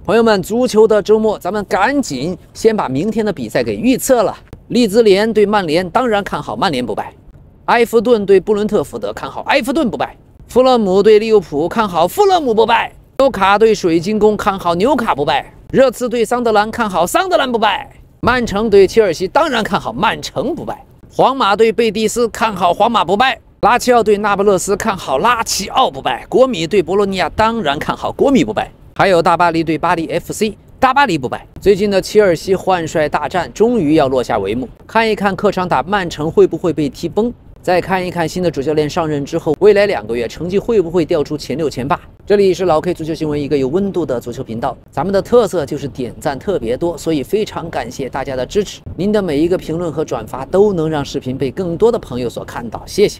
朋友們，足球的周末，咱們趕緊先把明天的比赛给預測了。利兹联對曼聯，當然看好曼聯不敗；埃弗頓對布倫特福德，看好埃弗頓不敗；富勒姆對利物浦，看好富勒姆不敗；紐卡對水晶宮，看好紐卡不敗；熱刺對桑德蘭，看好桑德蘭不敗；曼城對切爾西，當然看好曼城不敗；皇馬對貝蒂斯，看好皇馬不敗；拉齊奧對那不勒斯，看好拉齊奧不敗；國米對博洛尼亞，當然看好國米不敗。還有大巴黎對巴黎 FC， 大巴黎不敗。最近的切爾西换帥大戰終於要落下帷幕，看一看客場打曼城會不會被踢崩，再看一看新的主教練上任之後，未來2個月成績會不會掉出前6前8。這裡是老 K 足球新聞，一個有溫度的足球頻道。咱們的特色就是點讚特別多，所以非常感謝大家的支持。您的每一個評論和轉發都能讓視頻被更多的朋友所看到，謝謝。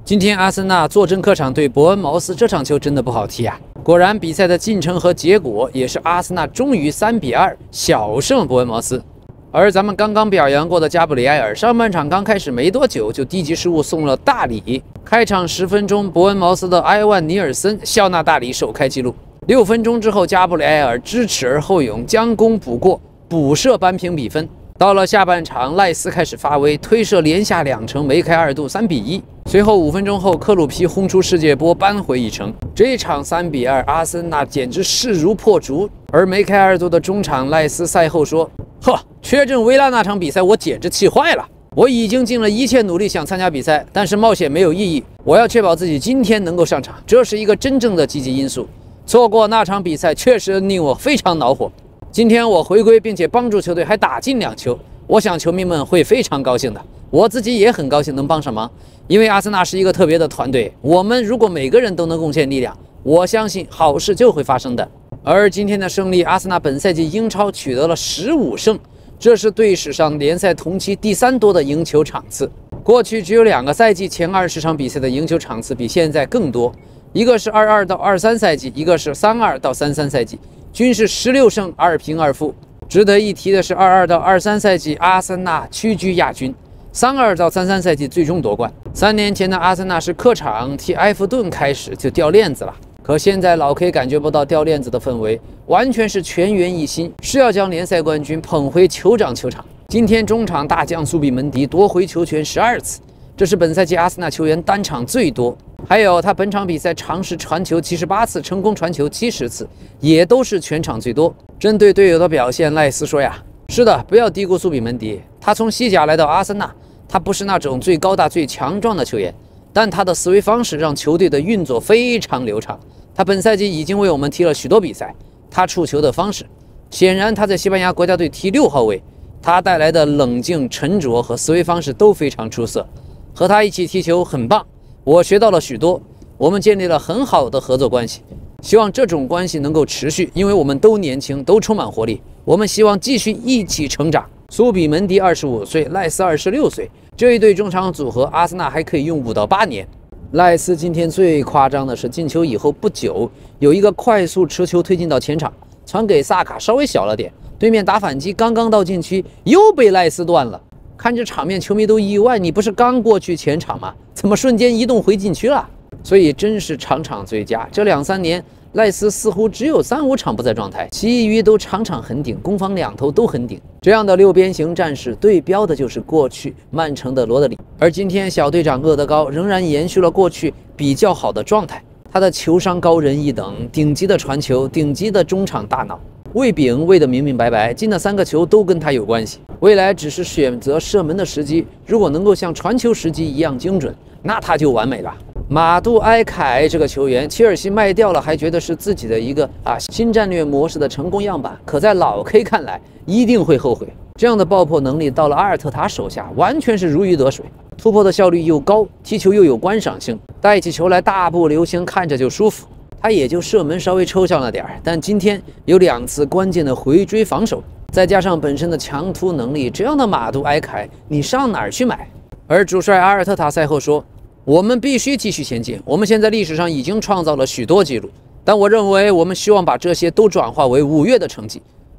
今天阿森納坐鎮客場對伯恩茅斯，這場球真的不好踢啊！果然，比賽的進程和結果也是阿森納終於3比2小勝伯恩茅斯。而咱們剛剛表揚過的加布里埃爾，上半場剛開始沒多久就低級失誤送了大禮。開場10分鐘，伯恩茅斯的埃萬尼爾森笑納大禮首開紀錄。6分鐘之後，加布里埃爾知恥而後勇，將功補過，補射扳平比分。到了下半場，賴斯開始發威，推射連下2城，梅開2度3比1。隨後5分鐘後，克魯皮轟出世界波，扳回1城。這一場3比2，阿森納簡直勢如破竹。而梅開2度的中場賴斯賽後說：“呵，缺陣維拉那場比賽，我簡直氣壞了。我已經盡了一切努力想參加比賽，但是冒險沒有意義。我要確保自己今天能夠上場，這是一個真正的積極因素。錯過那場比賽確實令我非常惱火。今天我回歸，並且幫助球隊還打進2球，我想球迷們會非常高興的。我自己也很高興能幫上忙，因為阿森納是一個特別的團隊。我們如果每個人都能貢獻力量，我相信好事就會發生的。而今天的勝利，阿森納本賽季英超取得了15勝，這是隊史上聯賽同期第3多的贏球場次。過去只有2個賽季前20場比賽的贏球場次比現在更多，一個是22到23賽季，一個是32到33賽季，均是16勝2平2負。值得一提的是，22到23賽季阿森納屈居亞軍，32到33賽季最終奪冠。3年前的阿森納是客場踢埃弗頓開始就掉鏈子了，可現在老 K 感覺不到掉鏈子的氛圍，完全是全員一心，是要將聯賽冠軍捧回酋長球場。今天中場大將蘇比門迪奪回球權12次，這是本賽季阿森納球員單場最多。還有他本場比賽嘗試傳球78次，成功傳球70次，也都是全場最多。針對隊友的表現，賴斯說呀：“是的，不要低估蘇比門迪。他從西甲來到阿森納，他不是那種最高大、最強壯的球員，但他的思維方式讓球隊的運作非常流暢。他本賽季已經為我們踢了許多比賽，他觸球的方式，顯然他在西班牙國家隊踢6號位，他帶來的冷靜、沉着和思維方式都非常出色。和他一起踢球很棒。”我學到了許多，我們建立了很好的合作關係，希望這種關係能夠持續，因為我們都年輕，都充滿活力，我們希望繼續一起成長。蘇比門迪25歲，賴斯26歲，這一對中場組合，阿森納還可以用5到8年。賴斯今天最誇張的是進球以後不久，有一個快速持球推進到前場，傳給薩卡稍微小了點，對面打反擊，剛剛到禁區又被賴斯斷了。看這場面，球迷都意外，你不是剛過去前場嗎？怎麼瞬間移動回禁區了？所以真是場場最佳。這2、3年，賴斯似乎只有3、5場不在狀態，其餘都場場很頂，攻防2頭都很頂。這樣的6邊形戰士對標的就是過去曼城的羅德里，而今天小隊長厄德高仍然延續了過去比較好的狀態，他的球商高人一等，頂級的傳球，頂級的中場大腦。餵餅餵得明明白白，進的3個球都跟他有關係。未來只是選擇射門的時機，如果能夠像傳球時機一樣精準，那他就完美了。馬杜埃凱這個球員，切爾西賣掉了，還覺得是自己的一個新戰略模式的成功樣板，可在老 K 看來一定會後悔。這樣的爆破能力到了阿爾特塔手下，完全是如魚得水，突破的效率又高，踢球又有觀賞性，帶起球來大步流星，看着就舒服。他也就射門稍微抽象了點，但今天有2次關鍵的回追防守，再加上本身的強突能力，這樣的馬杜埃凱你上哪兒去買？而主帥阿爾特塔賽後說：“我們必須繼續前進，我們現在歷史上已經創造了許多記錄，但我認為我們希望把這些都轉化為5月的成績。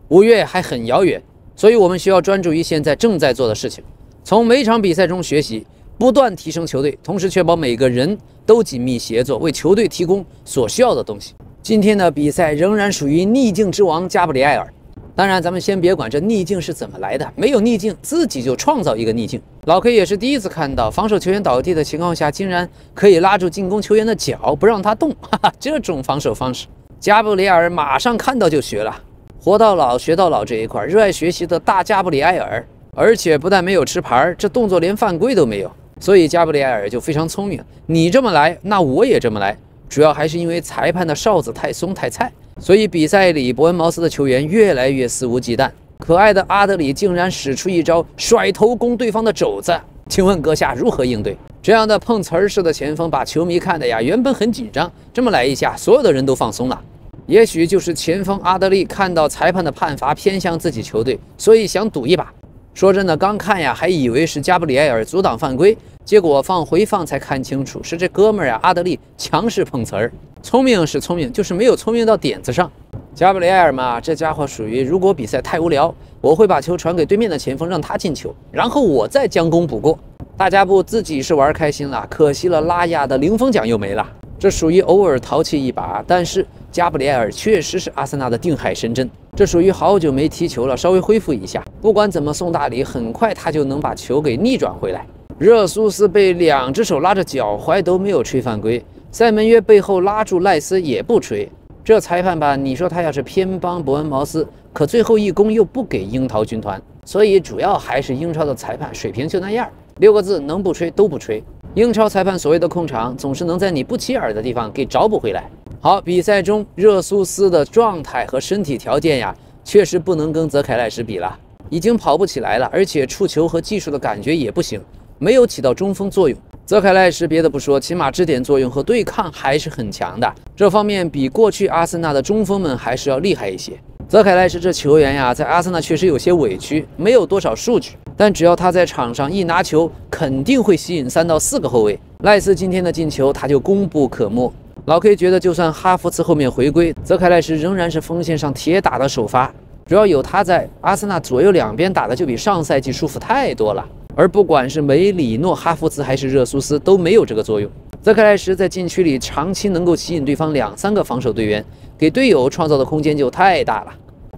5月還很遙遠，所以我們需要專注於現在正在做的事情，從每場比賽中學習。不斷提升球隊，同時確保每個人都緊密協作，為球隊提供所需要的東西。今天的比賽仍然屬於逆境之王加布里埃爾。當然，咱們先別管這逆境是怎麼來的，沒有逆境，自己就創造一個逆境。老 K 也是第一次看到防守球員倒地的情況下，竟然可以拉住進攻球員的腳，不讓他動，哈哈，這種防守方式，加布里埃爾馬上看到就學了。活到老學到老這一塊，熱愛學習的大加布里埃爾，而且不但沒有吃牌，這動作連犯規都沒有。所以加布里埃爾就非常聰明，你這麼來，那我也這麼來。主要還是因為裁判的哨子太鬆太菜。所以比賽裡，伯恩茅斯的球員越來越肆無忌憚。可愛的阿德里竟然使出一招甩頭攻對方的肘子，請問閣下如何應對？這樣的碰瓷兒式的前鋒，把球迷看的呀，原本很緊張，這麼來一下，所有的人都放鬆了。也許就是前鋒阿德里看到裁判的判罰偏向自己球隊，所以想賭一把。說真的，剛看呀，還以為是加布里埃爾阻擋犯規，結果放回放才看清楚，是這哥們兒呀，阿德利強勢碰瓷兒。聰明是聰明，就是沒有聰明到點子上。加布里埃爾嘛，這家伙屬於，如果比賽太無聊，我會把球傳給對面的前鋒，讓他進球，然後我再將功補過。大家不自己是玩開心了，可惜了拉亞的零封獎又沒了。這屬於偶爾淘氣一把，但是加布里埃爾確實是阿森納的定海神針。這屬於好久沒踢球了，稍微恢復一下，不管怎麼送大禮，很快他就能把球給逆轉回來。熱蘇斯被兩隻手拉着腳踝都沒有吹犯規，塞門約背後拉住賴斯也不吹。這裁判吧，你說他要是偏幫伯恩茅斯，可最後一攻又不給櫻桃軍團，所以主要還是英超的裁判水平就那樣，6個字，能不吹都不吹。英超裁判所謂的控場，總是能在你不起眼的地方給找補回來。好，比賽中熱蘇斯的狀態和身體條件呀，確實不能跟澤凱賴什比了，已經跑不起來了，而且觸球和技術的感覺也不行，沒有起到中鋒作用。澤凱賴什別的不說，起碼支點作用和對抗還是很強的，這方面比過去阿森納的中鋒們還是要厲害一些。澤凱賴什這球員呀，在阿森納確實有些委屈，沒有多少數據，但只要他在場上一拿球，肯定會吸引3到4個後衛。賴斯今天的進球，他就功不可沒。老 K 覺得，就算哈弗茨後面回歸，澤凱賴什仍然是鋒線上鐵打的首發。主要有他在，阿森納左右兩邊打的就比上賽季舒服太多了。而不管是梅里諾、哈弗茨還是熱蘇斯，都沒有這個作用。澤凱賴什在禁區裡長期能夠吸引對方2、3個防守隊員，給隊友創造的空間就太大了。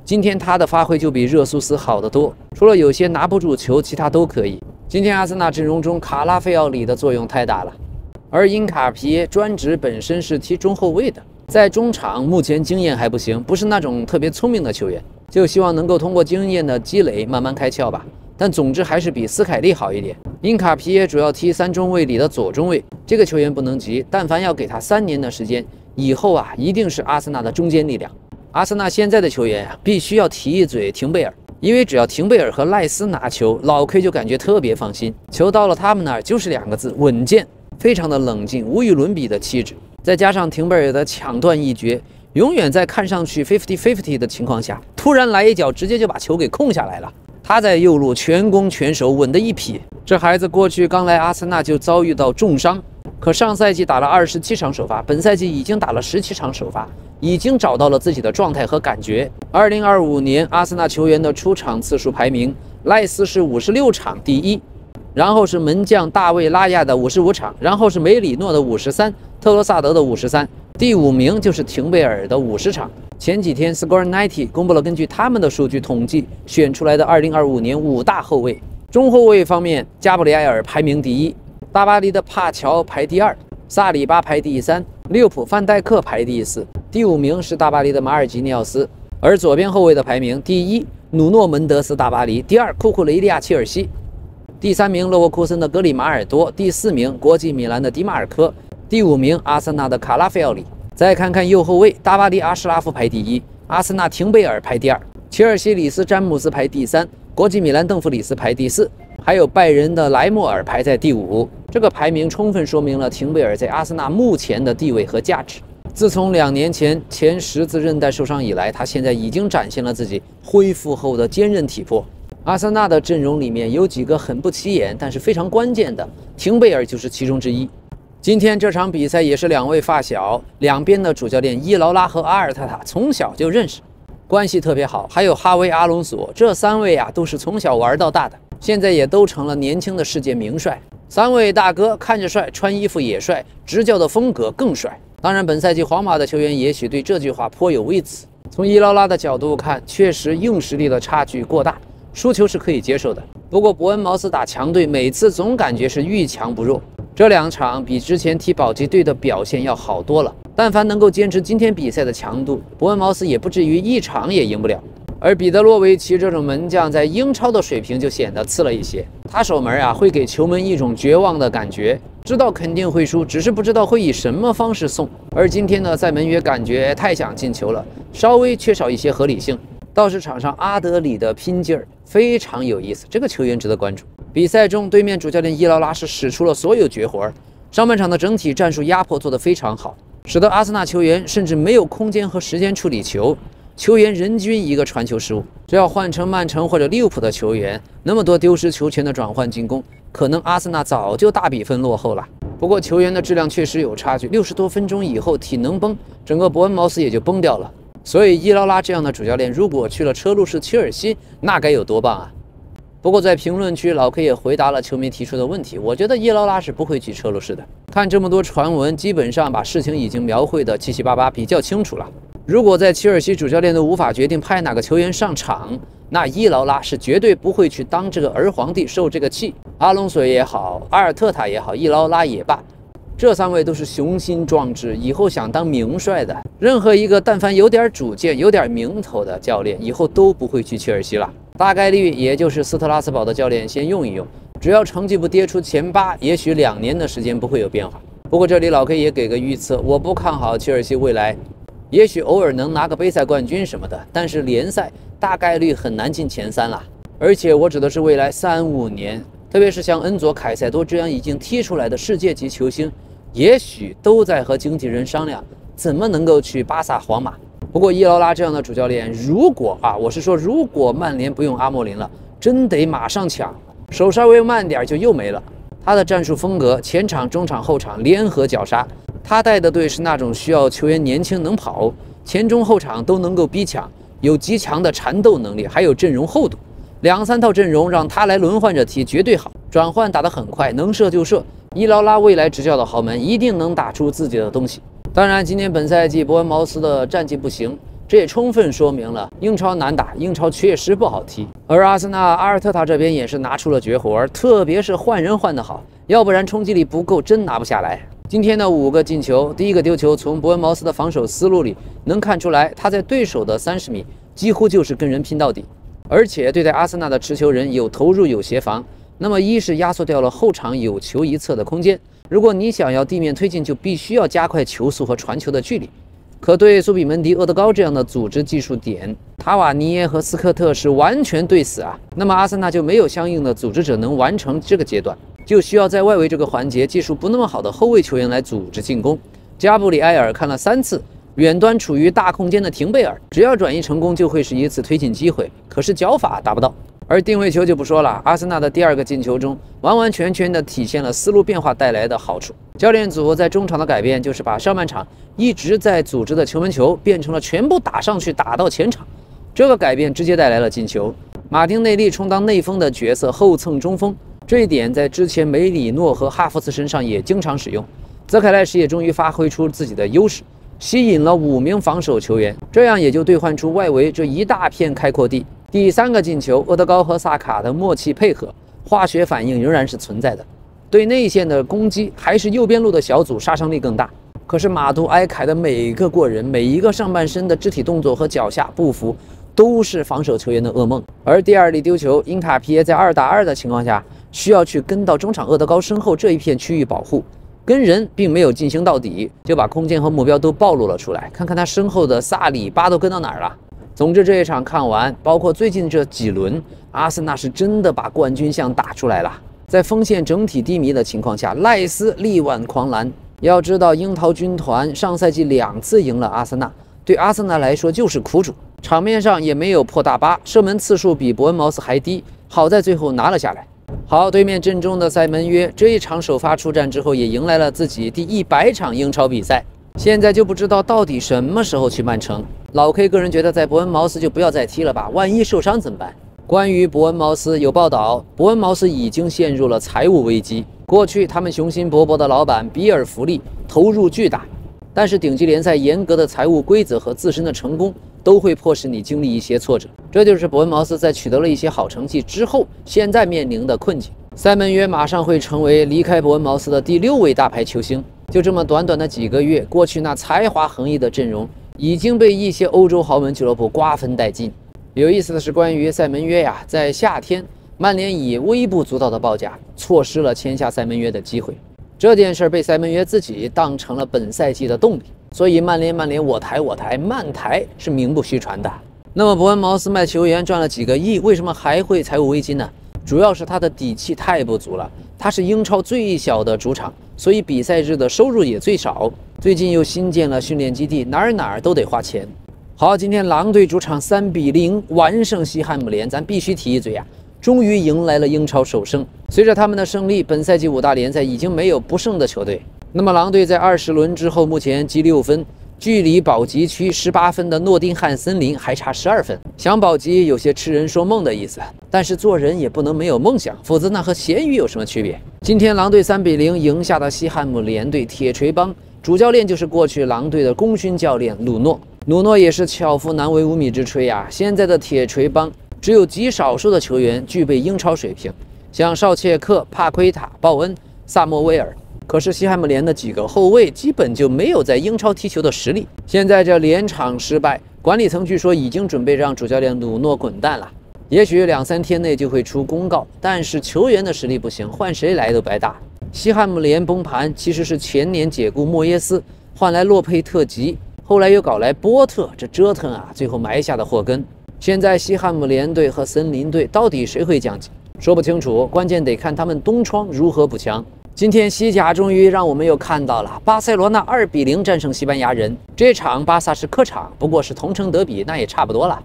今天他的發揮就比熱蘇斯好得多，除了有些拿不住球，其他都可以。今天阿森納陣容中卡拉菲奧里的作用太大了。而因卡皮耶專職本身是踢中後衛的，在中場目前經驗還不行，不是那種特別聰明的球員，就希望能夠通過經驗的積累慢慢開竅吧。但總之還是比斯凱利好一點。因卡皮耶主要踢3中衛裡的左中衛，這個球員不能急，但凡要給他3年的時間，以後啊一定是阿森納的中堅力量。阿森納現在的球員啊，必須要提一嘴廷貝爾，因為只要廷貝爾和賴斯拿球，老 K 就感覺特別放心。球到了他們那兒就是2個字：穩健。非常的冷靜，無與倫比的氣質，再加上廷貝爾的搶斷一絕，永遠在看上去 50-50 的情況下，突然來一腳，直接就把球給控下來了。他在右路全攻全守，穩得一匹。這孩子過去剛來阿森納就遭遇到重傷，可上賽季打了27場首發，本賽季已經打了17場首發，已經找到了自己的狀態和感覺。2025年阿森納球員的出场次數排名，賴斯是56場第1。然後是門將大衛拉亞的55場，然後是梅里諾的53，特羅薩德的53，第5名就是廷貝爾的50場。前幾天 Score90 公布了根據他們的數據統計選出來的2025年5大後衛。中後衛方面，加布里埃爾排名第1，大巴黎的帕喬排第2，薩里巴排第3，利物浦范戴克排第4，第5名是大巴黎的馬爾基尼奧斯。而左邊後衛的排名，第1努諾門德斯大巴黎，第2庫庫雷利亞切爾西，第3名勒沃庫森的格里马爾多，第4名國際米蘭的迪马爾科，第5名阿森納的卡拉菲奧里。再看看右後衛，大巴黎阿什拉夫排第1，阿森納廷貝爾排第2，切爾西里斯詹姆斯排第3，國際米蘭鄧弗里斯排第4，還有拜仁的萊莫爾排在第5。這個排名充分說明了廷貝爾在阿森納目前的地位和價值。自從2年前前十字韌帶受傷以來，他現在已經展現了自己恢復後的堅韌體魄。阿森納的陣容裡面有幾個很不起眼，但是非常關鍵的，廷貝爾就是其中之一。今天這場比賽也是2位發小，兩邊的主教練伊勞拉和阿爾特塔從小就認識，關係特別好。還有哈維·阿隆索，這3位啊都是從小玩到大的，現在也都成了年輕的世界名帥。三位大哥看着帥，穿衣服也帥，执教的風格更帥。當然，本賽季皇馬的球員也許對這句話頗有微詞。從伊勞拉的角度看，確實硬實力的差距過大，輸球是可以接受的。不過伯恩茅斯打強隊，每次總感覺是遇強不弱。這兩場比之前踢保級隊的表現要好多了。但凡能夠堅持今天比賽的強度，伯恩茅斯也不至於一場也贏不了。而彼得羅維奇這種門將在英超的水平就顯得次了一些。他守門啊，會給球門一種絕望的感覺，知道肯定會輸，只是不知道會以什麼方式送。而今天呢，塞門約感覺太想進球了，稍微缺少一些合理性。倒是場上阿德里的拼勁兒非常有意思，這個球員值得關注。比賽中，對面主教練伊勞拉是使出了所有絕活，上半場的整體戰術壓迫做得非常好，使得阿森納球員甚至沒有空間和時間處理球。球員人均一個傳球失誤，只要換成曼城或者利物浦的球員，那麼多丟失球權的轉換進攻，可能阿森納早就大比分落後了。不過球員的質量確實有差距，60多分鐘以後體能崩，整個伯恩茅斯也就崩掉了。所以伊勞拉這樣的主教練，如果去了車路士、切爾西，那該有多棒啊！不過在評論區，老 K 也回答了球迷提出的問題，我覺得伊勞拉是不會去車路士的。看這麼多傳聞，基本上把事情已經描繪得七七八八，比較清楚了。如果在切爾西主教練都無法決定派哪個球員上場，那伊勞拉是絕對不會去當這個兒皇帝受這個氣。阿隆索也好，阿爾特塔也好，伊勞拉也罷，這三位都是雄心壯志，以後想當名帥的。任何一個但凡有點主見、有點名頭的教練，以後都不會去切爾西了。大概率也就是斯特拉斯堡的教練先用一用，只要成績不跌出前8，也許2年的時間不會有变化。不過這裡老 K 也給個預測，我不看好切爾西未來。也許偶爾能拿個杯賽冠軍什麼的，但是聯賽大概率很難進前3了。而且我指的是未來3、5年，特別是像恩佐、凱塞多這樣已經踢出來的世界級球星，也許都在和經紀人商量怎麼能夠去巴薩、皇馬。不過伊勞拉這樣的主教練，如果如果曼聯不用阿莫林了，真得馬上搶，手稍微慢點就又沒了。他的戰術風格，前場、中場、後場聯合绞殺。他帶的隊是那種需要球員年輕能跑，前中後場都能夠逼搶，有極強的纏鬥能力，還有陣容厚度。2、3套陣容讓他來輪換着踢絕對好，轉換打得很快，能射就射。伊勞拉未來執教的豪門一定能打出自己的東西。當然，今年本賽季伯恩茅斯的戰績不行，這也充分說明了英超難打，英超確實不好踢。而阿森納阿爾特塔這邊也是拿出了絕活，特別是換人換得好，要不然衝擊力不夠，真拿不下來。今天的5個進球，第一個丟球，從伯恩茅斯的防守思路裡能看出來，他在對手的30米幾乎就是跟人拼到底，而且对待阿森納的持球人有投入有協防。那麼一是壓縮掉了後場有球一側的空間，如果你想要地面推進，就必須要加快球速和傳球的距離。可對蘇比门迪、厄德高這樣的組織技術點，塔瓦尼耶和斯科特是完全对死啊。那麼阿森納就没有相應的組織者能完成這個階段，就需要在外圍這個環節技術不那麼好的後衛球員來組織進攻。加布里埃爾看了3次，遠端處於大空間的廷貝爾，只要轉移成功就會是一次推進機會，可是腳法達不到。而定位球就不說了，阿森納的第2個進球中，完完全全的體現了思路變化帶來的好處。教練組在中場的改變，就是把上半場一直在組織的球門球變成了全部打上去，打到前場。這個改變直接帶來了進球。馬丁內利充當內鋒的角色，後蹭中鋒，這一點在之前梅里諾和哈弗茨身上也經常使用。澤凱賴什也終於發揮出自己的優勢，吸引了5名防守球員，這樣也就兌換出外圍這一大片開闊地。第3個進球，厄德高和薩卡的默契配合，化學反應仍然是存在的。對內線的攻擊，還是右邊路的小組殺傷力更大。可是馬杜埃凱的每一個過人，每一個上半身的肢體動作和腳下步幅，都是防守球員的噩夢。而第2粒丟球，因卡皮耶在2打2的情況下，需要去跟到中場厄德高身後這一片區域保護，跟人並沒有進行到底，就把空間和目標都暴露了出來。看看他身後的薩里巴都跟到哪兒了。總之，這一場看完，包括最近這幾輪，阿森納是真的把冠軍相打出來了。在鋒線整體低迷的情況下，賴斯力挽狂瀾。要知道，櫻桃軍團上賽季2次贏了阿森納，對阿森納來說就是苦主。場面上也沒有破大巴，射門次數比伯恩茅斯還低，好在最後拿了下來。好，對面陣中的塞門約這一場首發出戰之後，也迎來了自己第100場英超比賽。現在就不知道到底什麼時候去曼城。老 K 個人覺得，在伯恩茅斯就不要再踢了吧，萬一受傷怎麼辦？關於伯恩茅斯有報道，伯恩茅斯已經陷入了財務危機。過去他們雄心勃勃的老板比爾·弗利投入巨大，但是頂級聯賽嚴格的財務規則和自身的成功都會迫使你經歷一些挫折。這就是伯恩茅斯在取得了一些好成績之後，現在面臨的困境。塞門約馬上會成為離開伯恩茅斯的第6位大牌球星。就這麼短短的幾個月，過去那才華橫溢的陣容已經被一些歐洲豪門俱樂部瓜分殆盡。有意思的是，關於塞門約呀，在夏天，曼聯以微不足道的報價錯失了簽下塞門約的機會。這件事被塞门約自己當成了本賽季的動力，所以曼聯我台，曼台是名不虛傳的。那麼伯恩茅斯賣球員賺了幾個億，為什麼還會財務危機呢？主要是他的底氣太不足了。他是英超最小的主场，所以比赛日的收入也最少。最近又新建了訓練基地，哪兒都得花錢。好，今天狼隊主场3-0完勝西汉姆联，咱必須提一嘴呀，終於迎來了英超首勝。隨着他們的勝利，本賽季5大聯賽已經沒有不勝的球隊。那麼狼隊在20輪之後，目前積6分，距離保級區18分的諾丁漢森林還差12分。想保級有些痴人說夢的意思，但是做人也不能沒有夢想，否則那和鹹魚有什麼區別？今天狼隊3-0贏下的西漢姆聯隊鐵錘幫，主教練就是過去狼隊的功勳教練魯諾。魯諾也是巧婦難為無米之炊呀。現在的鐵錘幫只有極少數的球員具備英超水平，像绍切克、帕奎塔、鲍恩、薩莫威爾。可是西汉姆联的幾個後衛基本就沒有在英超踢球的實力。現在這連場失敗，管理層據說已經準備讓主教練魯諾滾蛋了，也許2-3天內就會出公告。但是球員的實力不行，換誰來都白搭。西漢姆聯崩盤其實是前年解雇莫耶斯，換來洛佩特吉，後來又搞來波特，這折騰啊，最後埋下的禍根。現在西漢姆聯隊和森林隊到底誰會降級，說不清楚，關鍵得看他們東窗如何補強。今天西甲終於讓我們又看到了巴塞羅那2-0戰勝西班牙人。這場巴薩是客場，不過是同城德比，那也差不多了。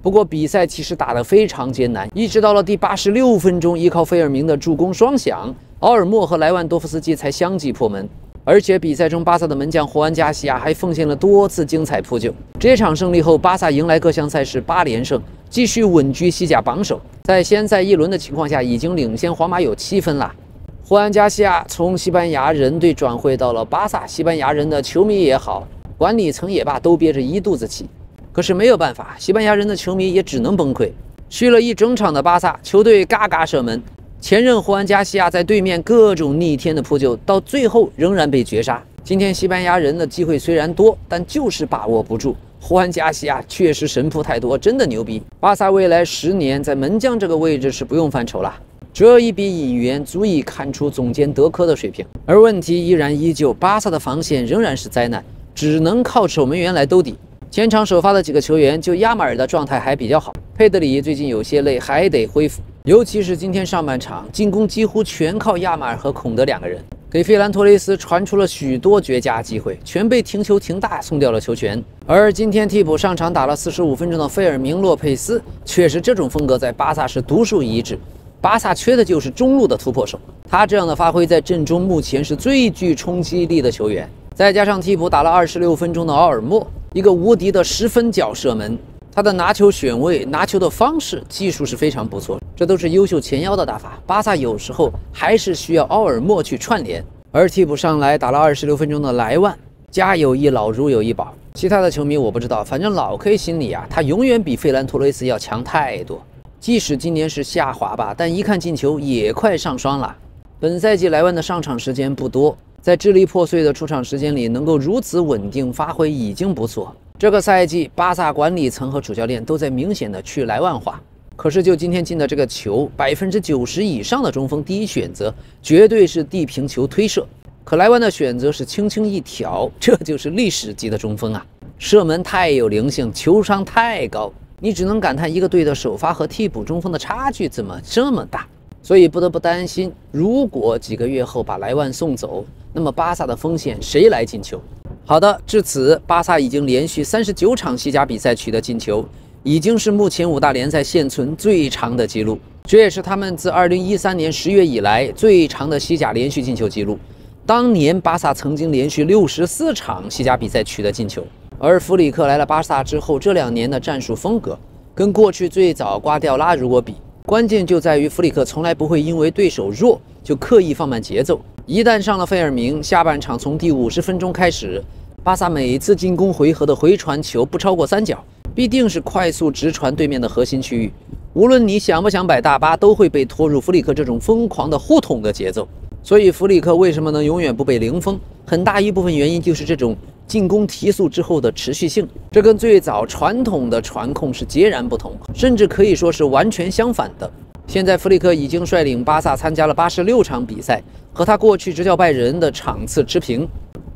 不過比賽其實打得非常艱難，一直到了第86分鐘，依靠菲尔明的助攻雙响，奧爾莫和萊萬多夫斯基才相繼破門。而且比賽中，巴薩的門将霍安加西亞還奉獻了多次精彩撲救。這場勝利後，巴薩迎來各項賽事8連勝，繼續穩居西甲榜首。在先賽1輪的情況下，已經領先皇馬有7分了。霍安加西亞從西班牙人隊轉會到了巴薩，西班牙人的球迷也好，管理層也罷，都憋着一肚子氣。可是沒有辦法，西班牙人的球迷也只能崩潰。續了一整場的巴薩球隊嘎嘎射門，前任霍安加西亞在對面各種逆天的撲救，到最後仍然被絕殺。今天西班牙人的機會雖然多，但就是把握不住。霍安加西亞確實神撲太多，真的牛逼。巴薩未來10年在門將這個位置是不用犯愁了。這一筆引援足以看出總監德科的水平，而問題依舊，巴薩的防線仍然是災難，只能靠守門員來兜底。前場首發的幾個球員，就亞馬爾的狀態還比較好，佩德里最近有些累，還得恢復。尤其是今天上半場，進攻幾乎全靠亞馬爾和孔德2個人，給費蘭托雷斯傳出了許多絕佳機會，全被停球停大送掉了球權。而今天替補上場打了45分鐘的费爾明·洛佩斯，確實這種風格在巴薩是獨樹一幟。巴薩缺的就是中路的突破手，他這樣的發揮在陣中目前是最具衝擊力的球員。再加上替補打了26分鐘的奧爾莫，一個無敵的10分腳射門，他的拿球選位、拿球的方式、技術是非常不錯，這都是優秀前腰的打法。巴薩有時候還是需要奧爾莫去串聯。而替補上來打了26分鐘的萊萬，家有一老如有一寶。其他的球迷我不知道，反正老 K 心裡啊，他永遠比費蘭托雷斯要強太多。即使今年是下滑吧，但一看进球也快上双了。本賽季萊萬的上場時間不多，在支离破碎的出场时间裡能夠如此穩定發揮已經不錯。這個賽季巴薩管理層和主教練都在明顯的去萊萬化。可是就今天進的這個球，90%以上的中鋒第一選擇絕對是地平球推射，可萊萬的選擇是輕輕一挑，這就是歷史級的中鋒啊！射門太有靈性，球商太高。你只能感嘆一個隊的首發和替補中鋒的差距怎麼這麼大，所以不得不擔心，如果幾個月後把萊萬送走，那麼巴薩的鋒線誰來進球？好的，至此巴薩已經連續39場西甲比賽取得進球，已經是目前5大聯賽現存最長的紀錄，這也是他們自2013年10月以來最長的西甲連續進球紀錄。當年巴薩曾經連續64場西甲比賽取得進球。而弗里克來了巴薩之後，這2年的戰術風格跟过去最早瓜迪奧拉如果比，關鍵就在於弗里克從來不會因為對手弱就刻意放慢節奏。一旦上了費爾明，下半場從第50分鐘開始，巴薩每次進攻回合的回傳球不超過3腳，必定是快速直傳對面的核心區域。無論你想不想擺大巴，都會被拖入弗里克這種瘋狂的互捅的節奏。所以弗里克為什麼能永遠不被零封？很大一部分原因就是這種進攻提速之後的持續性，這跟最早傳統的傳控是截然不同，甚至可以說是完全相反的。現在弗里克已經率領巴薩參加了86場比賽，和他過去執教拜仁的場次持平。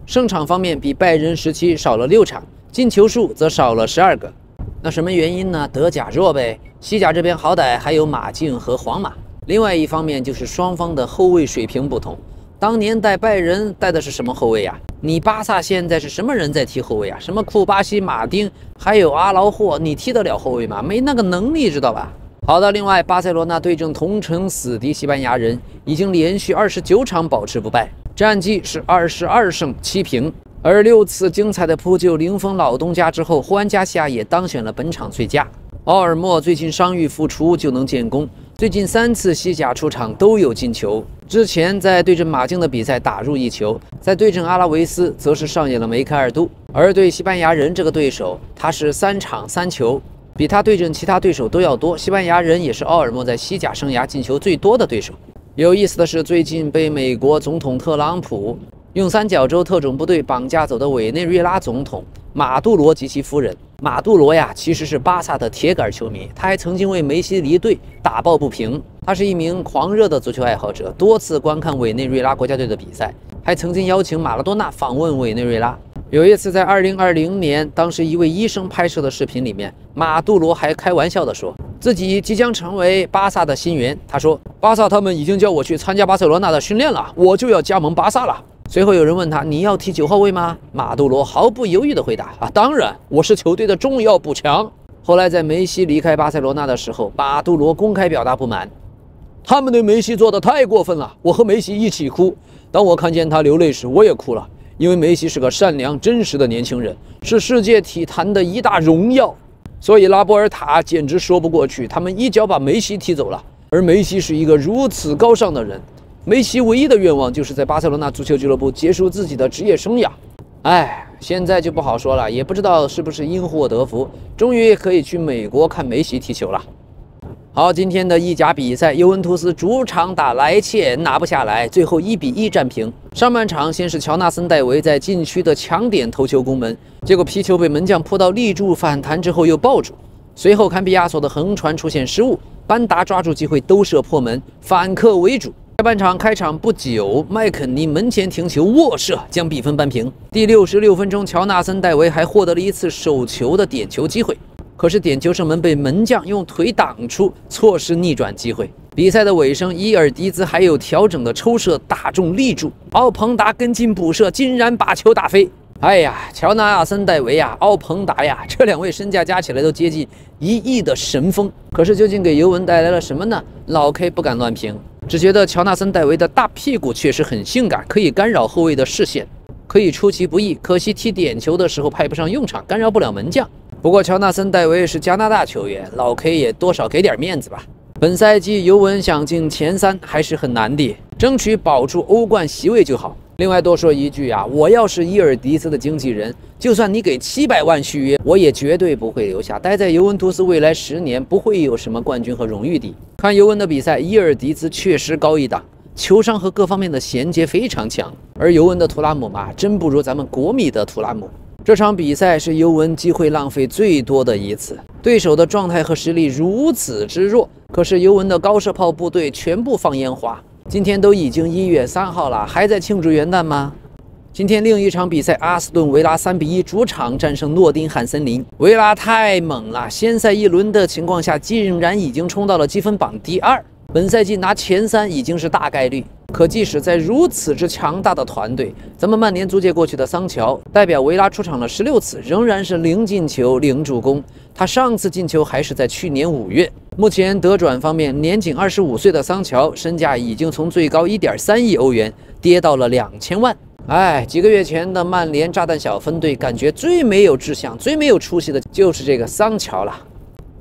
勝場方面比拜仁時期少了6場，進球數則少了12個。那什麼原因呢？德甲弱唄。西甲這邊好歹還有馬競和皇馬。另外一方面就是雙方的後衛水平不同。當年帶拜仁帶的是什麼後衛呀？你巴薩現在是什麼人在踢後衛呀？什麼庫巴西、馬丁，還有阿勞霍，你踢得了後衛嗎？沒那個能力，知道吧？好的，另外巴塞羅那對陣同城死敵西班牙人，已經連續29場保持不敗，戰績是22勝7平。而6次精彩的撲救零封老東家之後，胡安加西亞也當選了本場最佳。奧爾莫最近傷癒復出就能建功，最近3次西甲出場都有進球。之前在對陣馬競的比賽打入1球，在對陣阿拉維斯則是上演了梅開二度。而對西班牙人這個對手，他是3場3球，比他對陣其他對手都要多。西班牙人也是奧爾莫在西甲生涯進球最多的對手。有意思的是，最近被美國總統特朗普用三角洲特種部隊綁架走的委內瑞拉總統馬杜羅及其夫人。馬杜羅呀，其實是巴薩的鐵桿球迷，他還曾經為梅西離隊打抱不平。他是一名狂熱的足球愛好者，多次觀看委內瑞拉國家隊的比賽，還曾經邀請馬拉多納訪問委內瑞拉。有一次在2020年，當時一位醫生拍攝的視頻裡面，馬杜羅還開玩笑地說自己即將成為巴薩的新援。他說：“巴薩他們已經叫我去參加巴塞羅那的訓練了，我就要加盟巴薩了。”隨後有人問他：“你要踢9號位嗎？”馬杜羅毫不猶豫地回答：“當然，我是球隊的重要補強。”後來在梅西離開巴塞羅那的時候，馬杜羅公開表達不滿：“他們對梅西做得太過分了，我和梅西一起哭。當我看見他流淚時，我也哭了，因為梅西是個善良真實的年輕人，是世界體壇的一大榮耀。所以拉波爾塔簡直說不過去，他們一腳把梅西踢走了。而梅西是一個如此高尚的人。”梅西唯一的願望就是在巴塞羅那足球俱樂部結束自己的職業生涯。現在就不好說了，也不知道是不是因禍得福，終於可以去美國看梅西踢球了。好，今天的意甲比賽，尤文圖斯主場打萊切拿不下來，最後1-1戰平。上半場先是喬納森戴維在禁區的搶點頭球攻門，結果皮球被門將撲到立柱反彈之後又抱住，隨後坎比亞索的橫傳出現失誤，班達抓住機會兜射破門，反客為主。下半場開場不久，麥肯尼門前停球臥射，將比分扳平。第66分鐘，喬納森戴維還獲得了一次手球的點球機會，可是點球射門被門將用腿擋出，錯失逆轉機會。比賽的尾聲，伊爾迪茲還有調整的抽射打中立柱，奧彭達跟進補射，竟然把球打飛。喬納森戴維呀，奧彭達呀，這兩位身價加起來都接近1億的神鋒，可是究竟給尤文帶來了什麼呢？老 K 不敢亂評。只覺得喬納森戴維的大屁股確實很性感，可以干擾後衛的視線，可以出其不意。可惜踢點球的時候派不上用場，干擾不了門將。不過喬納森戴維是加拿大球員，老 K 也多少給點面子吧。本賽季尤文想進前3還是很難的，爭取保住歐冠席位就好。另外多說一句啊，我要是伊爾迪斯的經紀人，就算你給700萬續約，我也絕對不會留下。待在尤文圖斯未來10年不會有什麼冠軍和榮譽的。看尤文的比賽，伊爾迪斯確實高一檔，球商和各方面的銜接非常強。而尤文的圖拉姆嘛，真不如咱們國米的圖拉姆。這場比賽是尤文機會浪費最多的一次，對手的狀態和實力如此之弱，可是尤文的高射炮部隊全部放煙花。今天都已經1月3號了，還在慶祝元旦嗎？今天另一場比賽，阿斯頓維拉3-1主場戰勝諾丁漢森林。維拉太猛了，先賽1輪的情況下，竟然已經衝到了積分榜第2。本賽季拿前3已經是大概率。可即使在如此之強大的團隊，咱們曼聯租借過去的桑喬代表維拉出場了16次，仍然是0進球0助攻。他上次進球還是在去年5月。目前德轉方面，年僅25歲的桑喬身價已經從最高1.3億歐元跌到了2000萬。幾個月前的曼聯炸彈小分隊，感覺最沒有志向、最沒有出息的就是這個桑喬了。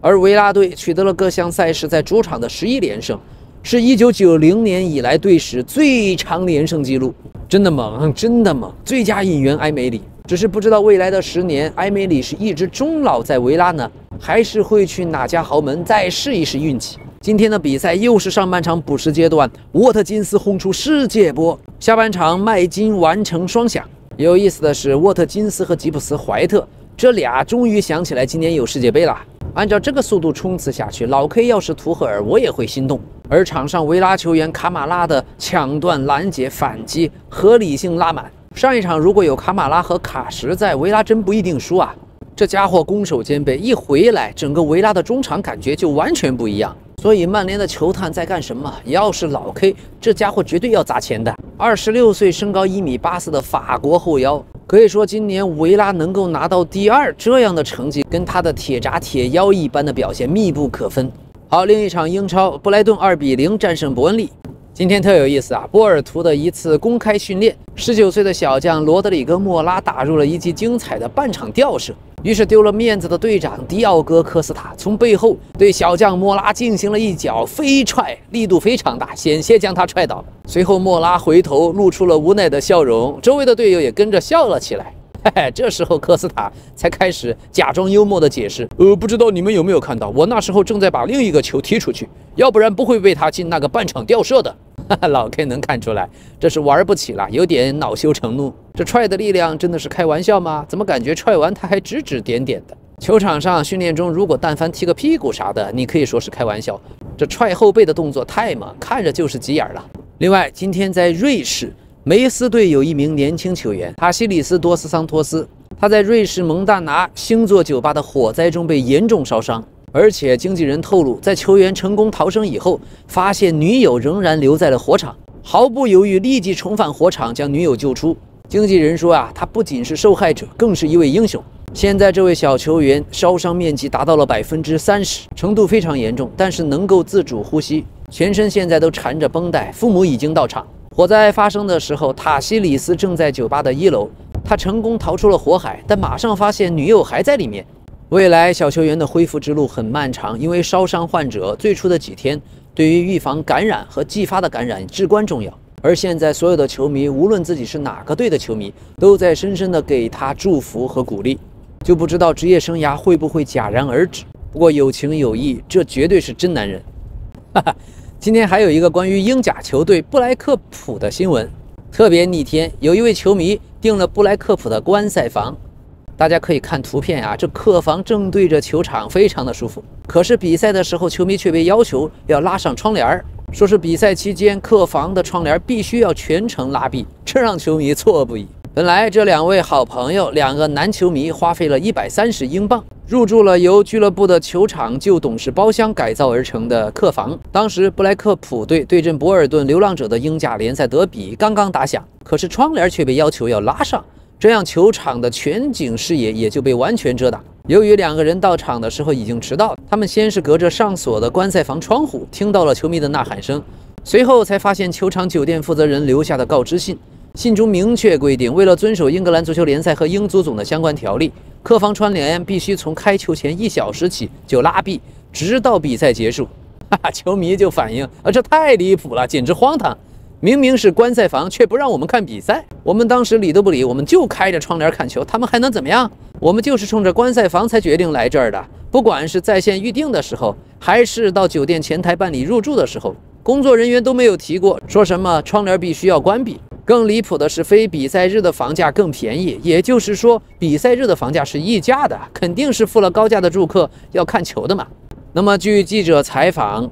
而維拉隊取得了各項賽事在主场的11連勝，是1990年以來队史最長連勝紀錄，真的猛，真的猛！最佳引援埃梅里，只是不知道未来的10年，埃梅里是一直終老在維拉呢，還是會去哪家豪門再試一試運氣？今天的比賽又是上半場補時階段，沃特金斯轟出世界波，下半場麥金完成雙響。有意思的是，沃特金斯和吉普斯懷特這倆終於想起來今年有世界杯了。按照這個速度衝刺下去，老 K 要是圖赫爾，我也會心動。而場上維拉球員卡馬拉的搶斷、攔截、反擊，合理性拉滿。上一場如果有卡馬拉和卡什在，維拉真不一定輸啊！這家伙攻守兼備，一回來，整個維拉的中場感覺就完全不一樣。所以曼聯的球探在幹什麼？要是老 K， 這家伙絕對要砸錢的。26歲、身高1.84米的法國後腰，可以說今年維拉能夠拿到第2，這樣的成績跟他的鐵閘鐵腰一般的表現密不可分。好，另一場英超，布萊頓2-0戰勝伯恩利。今天特有意思啊！波爾圖的一次公開訓練，19歲的小將羅德里戈·莫拉打入了一記精彩的半場吊射。於是丟了面子的隊長迪奧戈·科斯塔從背後對小將莫拉進行了一腳飛踹，力度非常大，險些將他踹倒。隨後莫拉回頭露出了無奈的笑容，周圍的隊友也跟着笑了起來。嘿嘿，這時候科斯塔才開始假裝幽默地解釋：不知道你們有沒有看到，我那時候正在把另一個球踢出去，要不然不會被他進那個半場吊射的。老 K 能看出來，這是玩不起了，有點惱羞成怒。這踹的力量真的是開玩笑嗎？怎麼感覺踹完他還指指點點的？球場上訓練中，如果但凡踢個屁股啥的，你可以說是開玩笑。這踹後背的動作太猛，看着就是急眼了。另外，今天在瑞士，梅斯隊有一名年輕球員塔西里斯·多斯桑托斯，他在瑞士蒙大拿星座酒吧的火災中被嚴重燒傷。而且經紀人透露，在球員成功逃生以後，發現女友仍然留在了火場，毫不猶豫立即重返火場將女友救出。經紀人說啊，他不僅是受害者，更是一位英雄。現在這位小球員燒傷面積達到了30%，程度非常嚴重，但是能夠自主呼吸，全身現在都纏着繃帶。父母已經到場。火災發生的時候，塔西里斯正在酒吧的1楼，他成功逃出了火海，但馬上發現女友還在裡面。未來小球員的恢復之路很漫長，因為燒傷患者最初的幾天對於預防感染和继發的感染至關重要。而現在所有的球迷，無論自己是哪個隊的球迷，都在深深的給他祝福和鼓勵。就不知道職業生涯會不會戛然而止。不過有情有義，這絕對是真男人。哈哈，今天還有一個關於英甲球隊布萊克普的新聞，特別逆天，有一位球迷訂了布萊克普的觀賽房。大家可以看圖片啊，這客房正對着球場，非常的舒服。可是比賽的時候，球迷卻被要求要拉上窗簾，說是比賽期間客房的窗簾必須要全程拉閉，這讓球迷錯不已。本來這兩位好朋友，兩個男球迷花費了130英鎊，入住了由俱樂部的球場舊董事包廂改造而成的客房。當時布萊克普隊對陣博爾頓流浪者的英甲聯賽德比剛剛打響，可是窗簾卻被要求要拉上。這樣球場的全景視野也就被完全遮擋。由於兩個人到場的時候已經遲到，他們先是隔着上鎖的觀賽房窗戶聽到了球迷的吶喊聲，隨後才發現球場酒店負責人留下的告知信。信中明確規定，為了遵守英格蘭足球聯賽和英足總的相關條例，客房窗簾必須從開球前1小時起就拉閉，直到比賽結束。哈哈，球迷就反映，這太離譜了，簡直荒唐。明明是觀賽房，卻不讓我們看比賽。我們當時理都不理，我們就開着窗簾看球，他們還能怎麼樣？我們就是衝着觀賽房才決定來這兒的。不管是在線預定的時候，還是到酒店前台辦理入住的時候，工作人員都沒有提過說什麼窗簾必須要關閉。更離譜的是，非比賽日的房價更便宜，也就是說，比賽日的房價是溢價的，肯定是付了高價的住客要看球的嘛。那麼，據記者採訪，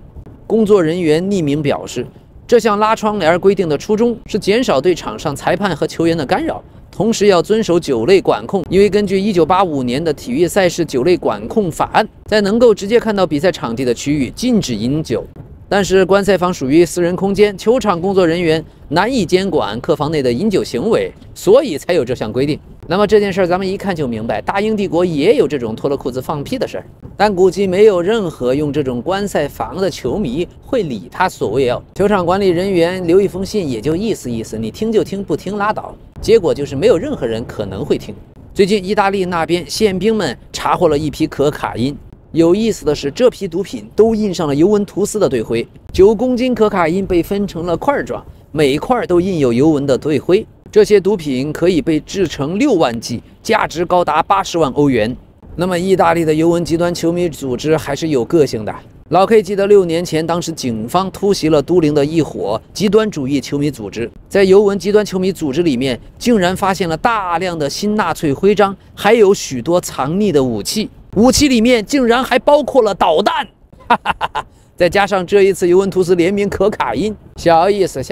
工作人員匿名表示，這項拉窗簾規定的初衷是減少對場上裁判和球員的干擾，同時要遵守酒類管控。因為根據1985年的體育赛事酒類管控法案，在能夠直接看到比賽場地的區域禁止飲酒。但是觀賽房屬於私人空間，球場工作人員難以監管客房內的飲酒行為，所以才有這項規定。那麼這件事咱們一看就明白，大英帝國也有這種脫了褲子放屁的事兒，但估計沒有任何用這種觀賽房的球迷會理他所謂哦。球場管理人員留一封信也就意思意思，你聽就聽，不聽拉倒。結果就是沒有任何人可能會聽。最近意大利那邊憲兵們查獲了一批可卡因。有意思的是，這批毒品都印上了尤文图斯的队徽，9公斤可卡因被分成了塊狀，每塊都印有尤文的队徽。這些毒品可以被制成6萬劑，價值高達80萬歐元。那麼，意大利的尤文極端球迷組織還是有個性的。老 K 記得6年前，當時警方突襲了都靈的一夥極端主義球迷組織，在尤文极端球迷組織裡面，竟然發现了大量的新纳粹徽章，還有許多藏匿的武器，武器裡面竟然還包括了導彈，哈哈哈哈！再加上這一次尤文圖斯聯名可卡因，小意思，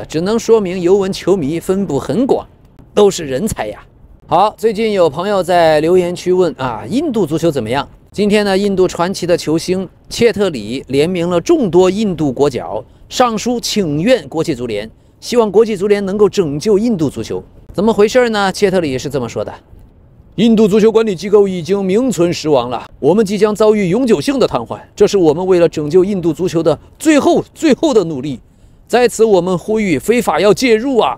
只能說明尤文球迷分布很廣，都是人才呀。好，最近有朋友在留言區問啊，印度足球怎麼樣？今天呢，印度傳奇的球星切特里聯名了眾多印度國腳，上書請願國際足聯，希望國際足聯能夠拯救印度足球。怎麼回事呢？切特里是这麼說的：印度足球管理機構已經名存實亡了，我們即將遭遇永久性的癱瘓，這是我們為了拯救印度足球的最後的努力。在此，我們呼籲非法要介入啊，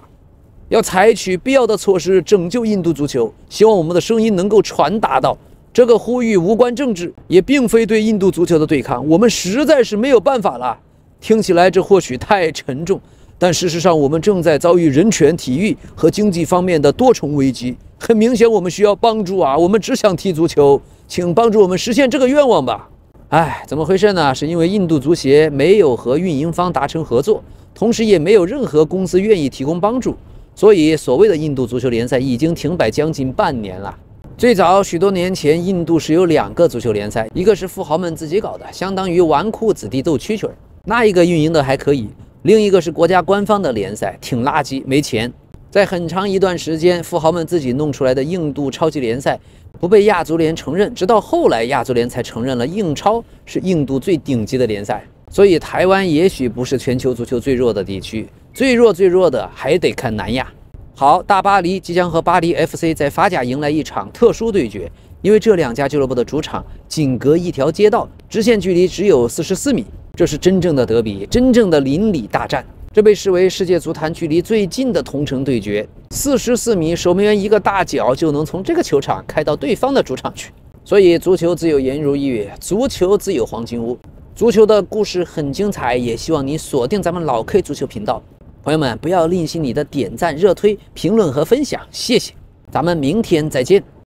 要採取必要的措施拯救印度足球。希望我們的聲音能夠傳達到。這個呼籲無關政治，也並非對印度足球的對抗，我們實在是沒有辦法了。聽起來這或許太沉重，但事實上我們正在遭遇人權、體育和經濟方面的多重危機。很明顯，我們需要幫助啊！我們只想踢足球，請幫助我們實現這個願望吧。哎，怎麼回事呢？是因為印度足協沒有和運營方達成合作，同時也沒有任何公司願意提供幫助，所以所謂的印度足球聯賽已經停擺將近半年了。最早許多年前，印度是有2個足球聯賽，一個是富豪們自己搞的，相當於紈絝子弟鬥蛐蛐兒，那一個運營的還可以；另一個是國家官方的聯賽，挺垃圾，沒錢。在很長一段時間，富豪們自己弄出來的印度超級聯賽不被亞足聯承認，直到後來亞足聯才承認了印超是印度最頂級的聯賽。所以台灣也許不是全球足球最弱的地區，最弱的還得看南亞。好，大巴黎即將和巴黎 FC 在法甲迎來一場特殊對決，因為這2家俱樂部的主場僅隔一條街道，直線距離只有44米，這是真正的德比，真正的鄰里大戰。這被視為世界足壇距離最近的同城對決，44米，守門員一個大腳就能從這個球場開到對方的主場去。所以足球自有顏如玉，足球自有黃金屋。足球的故事很精彩，也希望你鎖定咱們老 K 足球頻道。朋友們，不要吝惜你的點讚、熱推、評論和分享，謝謝。咱們明天再見。